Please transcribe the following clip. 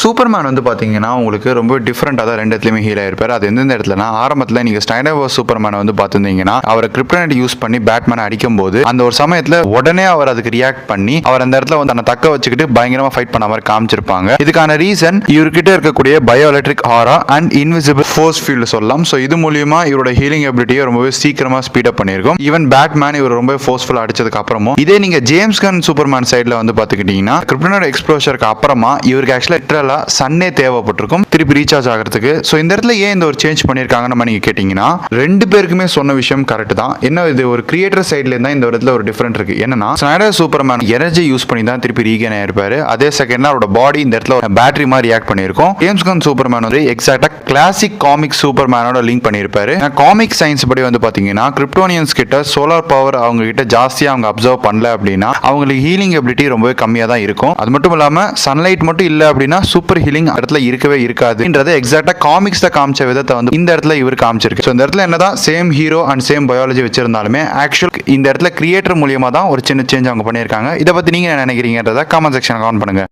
Superman வந்து பார்த்தீங்கன்னா, உங்களுக்கு ரொம்ப டிஃப்ரெண்ட்டா தான் 2 இடத்துலயுமே ஹீல் ஆயிருப்பாரு. அது எந்தெந்த இடத்துலனா, ஆரம்பத்துல நீங்க ஸ்னைடர் வர்ஸ் சூப்பர்மேன வந்து பார்த்திருந்தீங்கன்னா, அவர கிரிப்டோனைட் யூஸ் பண்ணி பேட்மேன அடிக்கும்போது, அந்த ஒரு சமயத்துல உடனே அவர் அதுக்கு ரியாக்ட் பண்ணி, அவர் அந்த இடத்துல வந்து தன்னை தக்க வச்சுக்கிட்டு பயங்கரமா ஃபைட் பண்ண மாரி காமிச்சிருப்பாங்க. இதுக்கான ரீசன் இவர்கிட்ட இருக்கக்கூடிய பயோ எலக்ட்ரிக் ஆரா அண்ட் இன்விசிபிள் ஃபோர்ஸ் ஃபீல்டு சொல்லலாம். ஸோ இது மூலியமா இவரோட ஹீலிங் எபிலிட்டியை ரொம்பவே சீக்கிரமா ஸ்பீட் அப் பண்ணியிருக்கும். ஈவன் பேட்மேன் இவர் ரொம்ப ஃபோர்ஸ்ஃபுல்லா அடிச்சதுக்கு அப்புறமும், இதே நீங்க ஜேம்ஸ் கன் சூப்பர்மேன் சைடுல வந்து பார்த்துக்கிட்டீங்கன்னா, கிரிப்டோனைட் எக்ஸ்ப்ளோஷருக்கு அப்புறமா இவருக்கு ஆக்சுவலா சன்னே தேவைப்பட்டிருக்கும் திருப்பி ரீசார்ஜ் ஆகிறதுக்கு. ஸோ இந்த இடத்துல ஏன் இந்த ஒரு சேஞ்ச் பண்ணியிருக்காங்கன்னு நீங்க கேட்டீங்கன்னா, 2 பேருக்குமே சொன்ன விஷயம் கரெக்ட் தான். என்ன இது ஒரு கிரியேட்டர் சைட்ல இருந்தா இந்த இடத்துல ஒரு டிஃபரெண்ட் இருக்கு. என்னன்னா ஸ்னைடர் சூப்பர்மேன் எனர்ஜி யூஸ் பண்ணி தான் திருப்பி ரீகெயின் ஆயிருப்பாரு. அதே செகண்ட்ல அவரோட பாடி இந்த இடத்துல பேட்டரி மாதிரி ரியாக்ட் பண்ணியிருக்கும். ஜேம்ஸ் கன் சூப்பர்மேன் வந்து எக்ஸாக்டா கிளாசிக் காமிக் சூப்பர்மேனோட லிங்க் பண்ணியிருப்பாரு. காமிக் சயின்ஸ் படி வந்து பாத்தீங்கன்னா, கிரிப்டோனியன்ஸ் கிட்ட சோலார் பவர் அவங்க கிட்ட ஜாஸ்தியா அவங்க அப்சர்வ் பண்ணல அப்படின்னா அவங்களுக்கு ஹீலிங் எபிலிட்டி ரொம்பவே கம்மியா தான் இருக்கும். அது மட்டும் இல்லாம சன்லைட் மட்டும் இல்ல அப்படின்னா சூப்பர் ஹீலிங் இடத்துல இருக்கவே இருக்காதுன்றது எக்ஸாக்ட்டா காமிக்ஸ்ல காமிச்ச விதத்தை வந்து இந்த இடத்துல இவர் காமிச்சிருக்கு. ஸோ இந்த இடத்துல என்னதான் same hero and same biology வச்சிருந்தாலுமே ஆக்சுவல் இந்த இடத்துல கிரியேட்டர் மூலியமா தான் ஒரு சின்ன சேஞ்ச் அவங்க பண்ணியிருக்காங்க. இதை பத்தி நீங்க என்ன நினைக்கிறீங்கன்றத கமெண்ட் செக்ஷன் கமெண்ட் பண்ணுங்க.